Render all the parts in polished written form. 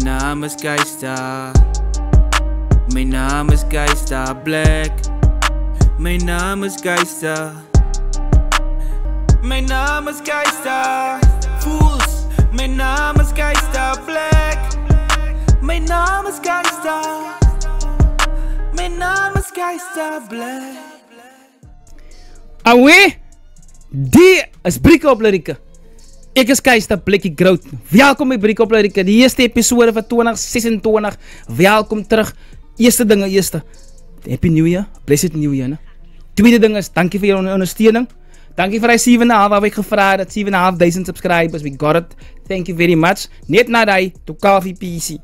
naam is Geista. Mijn naam is Geista Black. Mijn naam is Geista. Mijn naam is Geista. Fools. Mijn naam is Geista Black. Mijn naam is Geista. Mijn naam is Geista Black. Awe, die is Brieke op Lirieke. Ik is Geista Black Groot. Welkom bij Brieke op Lirieke. De eerste episode van 2026. Welkom terug. Eerste ding, Happy New Year. Blessed New Year. Ne? Tweede ding is, dank je voor je ondersteuning. Dank je voor die 7,5 waar ik gevraagd had. 7.500 subscribers. We got it. Thank you very much. Net na die, to Coffee PC.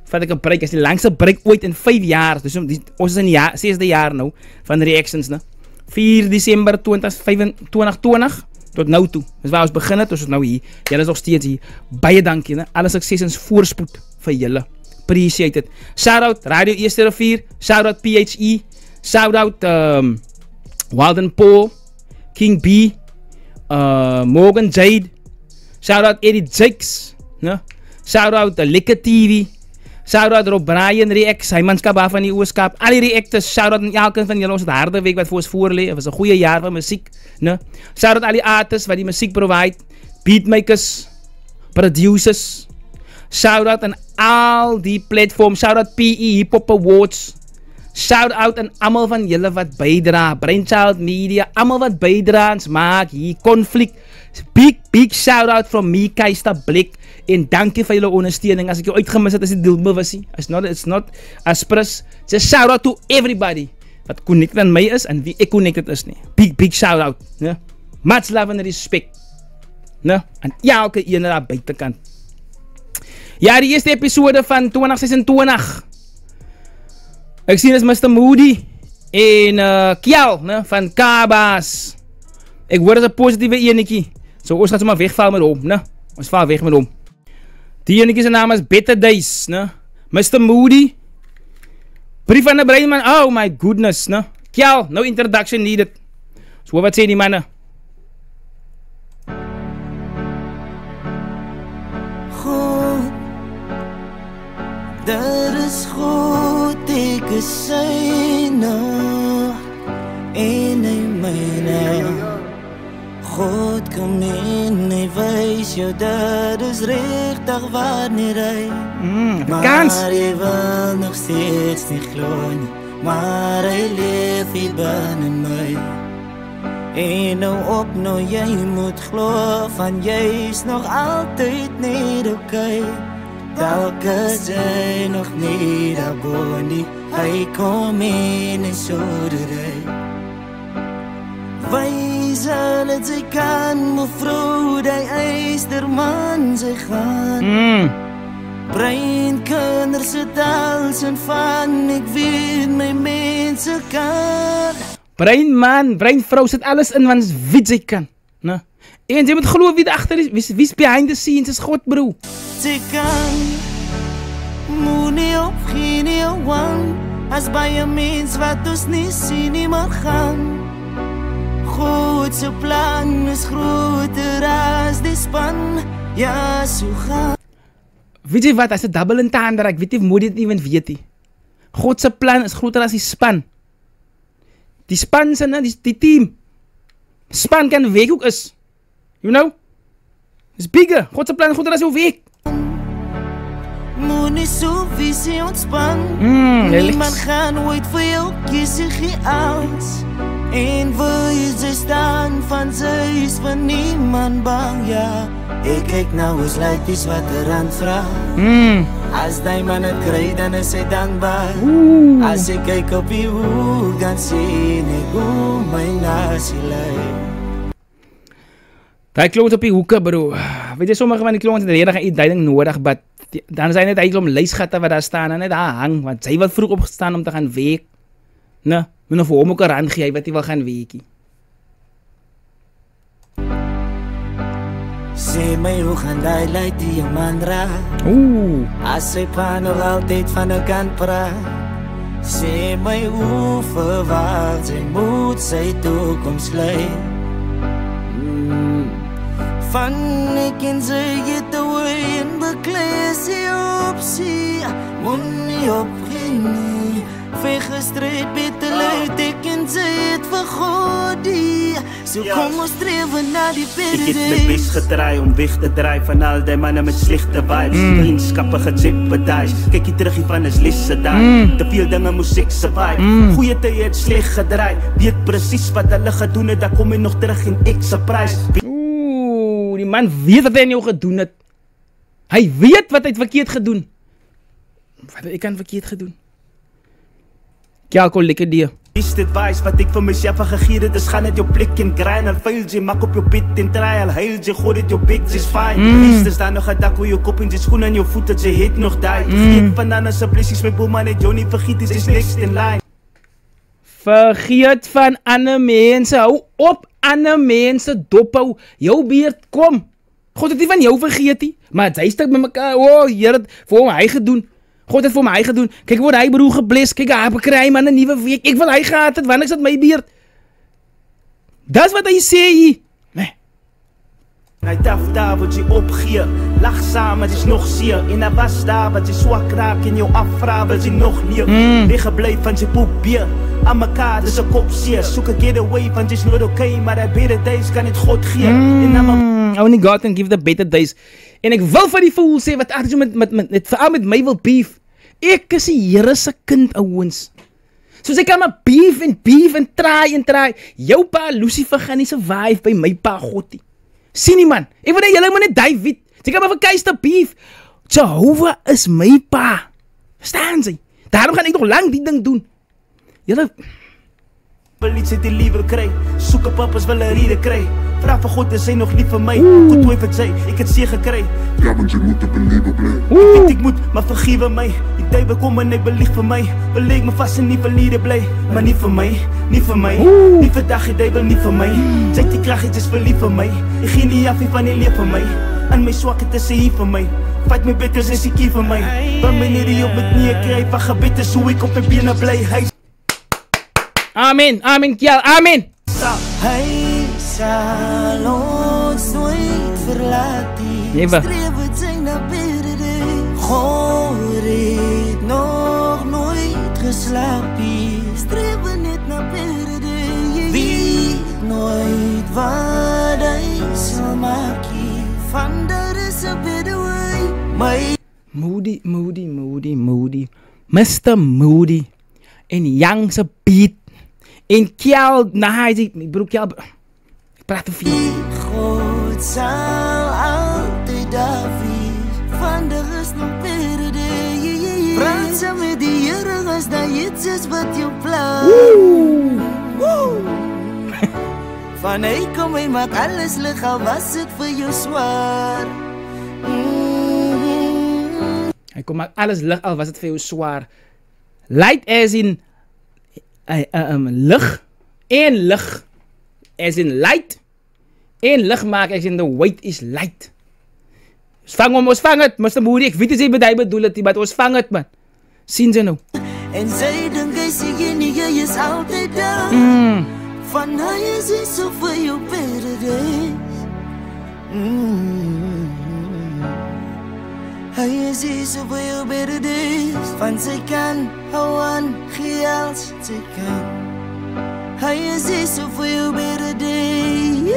Vat ik een break. Dat is de langste break ooit in 5 jaar. Dus ons is in het 6e jaar nou. Van de reactions. Ne? 4 december 2020 tot nou toe. Dus waar ons beginnen, tot nou hier. Jij is nog steeds hier. Baie dankie. Ne? Alle succes en voorspoed voor jullie. Appreciate it. Shoutout Radio Eerste Rivier. Shoutout PHE. Shoutout Walden Paul. King B. Morgan Jade. Shoutout Eddie Jakes. Ne? Shoutout Likke TV. Shoutout Rob Brian Reacts. Hij manskap van die oorskap. Al die reactors. Shoutout aan elke van jullie. Ons het harde week wat voor ons voorleven. Het was een goede jaar van muziek. Ne? Shoutout al die artists wat die muziek provide. Beatmakers. Producers. Shoutout aan al die platforms. Shoutout PE Hip Hop Awards. Shoutout aan allemaal van jullie wat bijdragen. Brainchild Media. Allemaal wat bijdragen. Maak hier conflict. Big shoutout from me, Geista Black. En dank je voor jullie ondersteuning. Als ik je ooit gemist heb, is het deelbewust. It's not aspres. Just shoutout to everybody. Wat connected aan mij is en wie ik connected is. Nee. Big shoutout. Nee. Much love and respect. Nee. En elke ene daar buitenkant. Ja, die eerste episode van 2026. Ik zie dus Mr. Moody en Kjell van Kabas. Ik word eens een positieve enekie. Zo, ons gaat ze maar wegvallen met hom. Ne? Ons val weg met hom. Die enekie zijn naam is Better Days. Ne? Mr. Moody. Brief van de Breinman. Oh my goodness. Ne? Kjell, no introduction needed. Zo, wat zijn die mannen? Goed, dat is goed, ik is zuinig en hij mijne. God kom in, hij wijs jou dat is richtig wanneer hij. Maar je wil nog steeds niet geloven, maar hij leeft hier binnen mij. En nou op, nou jij moet geloven, jij is nog altijd niet oké. Telkens zij nog niet abonie, hij kom in en zo de rij. Wij zullen zij kan, mevrouw, die ijsterman zij gaan. Breinkinders het als een van, ik weet mijn mensen kan. Breinman, breinvrouw zit alles in, want wie zij kan. Ne? En je moet geloven wie erachter is, wie is behind the scenes, is God bro. Zij kan, moet niet op, geen wang. Als bij een mens wat ons niet zien, niet meer gaan. Goed, zijn plan is groter als die span. Ja, zo gaan. Weet je wat, als het dubbel in tanden raakt, weet je, moet je het niet even weten. God zijn plan is groter als die span. Die span zijn, die team. Span kan week ook is. You know? It's bigger. God zijn plan is groter als jouw week. Moet niet zo visie ontspan. Niemand gaan ooit voor jou kiezen, geen angst. En wil je ze staan van ze is van niemand bang, ja. Ik kijk nou eens lijkt iets wat er aan het vragen. Als die man het krijgt, dan is hij dankbaar. Als ik kijk op je hoek, dan zie ik hoe mijn nasie lijkt. Die kloot op die hoeken, bro. Weet je, sommige van die kloot hebben geen uitdaging nodig, maar dan zijn het eigenlijk om lijstgatten wat daar staan en net daar hang. Want zij wat vroeg opgestaan om te gaan werken. Nee, moet nog voor hem ook een rand geven wat hij wil gaan werken. Zie mij hoe gaan die leidt die je man raakt. Als zij pa nog altijd van de kant praat. Zie mij hoe verwacht zij moet zij toekomst leiden. Van ek en sy get away en beklei is die opsie. Moenie opgee nie, veg gestryd beter luid ek en sy het vir Godie. So kom ons streven na die better days. Ik heb mijn best gedraaid om weg te draaien van al die mannen met slechte vibes. Vriendschappen gejeopardized. Kijk je terug van is lisse daar. Te veel dingen moest ik survive. Goeie tijden het slecht gedraaid. Weet precies wat hulle gedoen het, dan kom je nog terug in x prijs. Oeh, die man weet wat hy aan jou gedoen het. Hy weet wat hy het verkeerd gedoen. Wat het ek aan verkeerd gedoen? Kjalko, lekker die. Is dit wijs wat ik van mezelf gegeven het, dus ga net jouw plek in grind. Al vuil je, maak op je bed en draai. Al huil je, gooi het jouw bed, is fijn. Liefst is daar nog een dak hoe je kop in je schoen en je voet dat je hit nog die. Vergeet van anders een blessings met boeman en jou niet vergiet, het is next in line. Vergeet van ander mense, hou op ander mense dophou. Jou beurt, kom. God het nie van jou vergeet nie, maar hy stuk met mekaar, oh, Heer het vir hom hy gedoen. God het vir my gedoen. Kyk word hy broer gebless. Kyk hy bekry man 'n nuwe week. Ek wil hy gehad het wanneer is dit my beurt. Dis wat hy sê hier. Nee. Hij dacht daar wat je opgeeft, lach samen, het is nog zeer. En hij was daar wat je zwak raakt en jou afvraagt wat je nog leert. Weggebleven van je boekbier, aan elkaar dus een kop zeer. Zoek een getaway van het is nooit oké, maar de better days kan het God geven. Only God can give the better days. En ek wil vir die fool sê wat agter so met veral met my wil beef. Ek is die Here se kind ouens. Soos ek kan maar beef en try. Jou pa Lucifer gaan nie survive by my pa God nie. Sien nie man, ek wil net julle moet net David. Ek kan maar vir Keister beef. Jehovah is my pa. Verstaan jy? Daarom gaan ek nog lang die ding doen. Julle wil iets die liever kry. Soek 'n papas wil 'n rede kry. Vra vir God is hy nog lief vir my. Goed twyfel sy, ek het seë gekry. Ja, want jy moet op 'n lewe bly. Weet ek moet, maar vergewe my. Die duiwel kom en hy belieg vir my. Beleeg my vas en nie verlede bly, maar nie vir my, nie vir my. Nie vandag die duiwel nie vir my. Sy het die krag, dit is verlief vir my. Ek gee nie af van die leef vir my. En my swakheid is hier vir my. Fight my beter is ek hier vir my. Want my nie op met nie kry van gebed is hoe ek op my bene bly. Hy Amen, amen, Kiel, amen. Hy sal ons nooit verlaat nie. Never. Streef het sy na beter days. God het nog nooit geslaap nie. Streef net na beter days. Weet nooit wat hy sal maak nie. Van daar is 'n better way. My Moody. Mr. Moody. En Young se beat. En Kiel, hy sê, broer Kiel, ek praat te veel. God sal altyd daar wees. Van daar is nog beter days. Praat saam met die Here as daar iets is wat jou pla. Van hy kom hy maak alles lig al was dit vir jou swaar. Hy kom maak alles lig al was dit vir jou swaar. Light as in lig en lig as in light en lig maak as in the weight is light. Ons vang het, Mr. Moody, ek weet jy wat hy bedoel het, maar ons vang het man. Sien jy nou? En sy dink hy sê jy is altyd daar. Van hy is hy so vir jou better days. Hy is hy so vir jou better days. Van sy kan hou aan geels sy kan. Hy is hy so vir jou better days.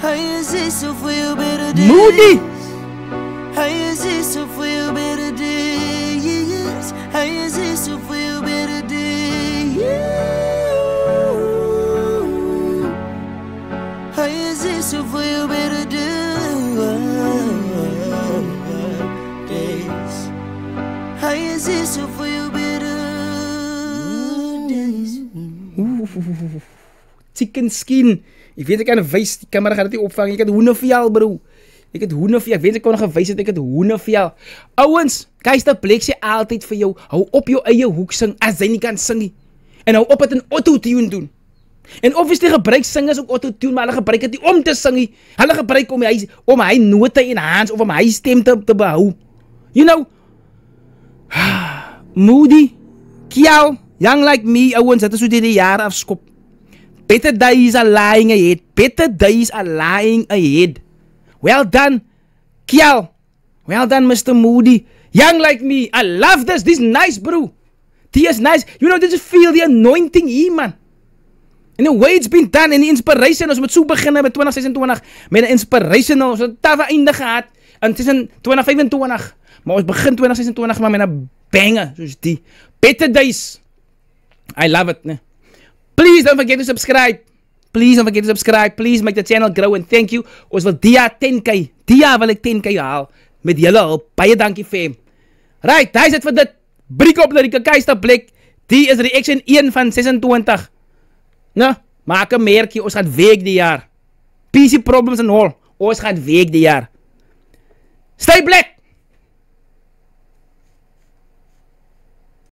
Hy is hy so vir jou better days. Moody! Hy is hy so vir jou better days. Hy is hy so vir jou better days. Hy is hy so vir jou better days. Hy is hy so vir jou better days. Chicken skin. Ek weet ek kan wys, die kamera gaan dit nie opvang. Ek het hoendervel bro. Ek het hoendervel. Ek weet ek kon gewys het ek het hoendervel. Ouens, Keister Blek sê altyd vir jou, hou op jou eie hoek sing as jy nie kan sing nie. En hou op het in auto-tune doen. En obviously gebruik singers ook auto-tune, maar hulle gebruik dit nie om te sing nie. Hulle gebruik om hy note in hands of om hy stem te behou. You know? Moody, Kiel, Young Like Me, ouens, dit is hoe die jare afskop. Better days are lying ahead. Better days are lying ahead. Well done, Kiel. Well done, Mr. Moody. Young like me. I love this. This is nice, bro. This is nice. You know, just feel the anointing here, man. And the way it's been done and the inspiration. Ons moet so beginnen met 2026. Met een inspirational. Ons het 'n taffe einde gehad. En tussen 2025. Maar ons begin 2026 maar met 'n banger. Soos die. Better days. I love it. Ne? Please don't forget to subscribe. Please don't forget to subscribe. Please make the channel grow and thank you. Ons wil dia 10k. Dia wil ek 10k haal. Met julle hulp. Baie dankie fam. Right, daar is dit vir dit. Breek op Lirieke Keister Blik. Die is reaction 1 van 26. Nou, maak 'n merkie. Ons gaan week die jaar. PC problems en al. Ons gaan week die jaar. Stay black.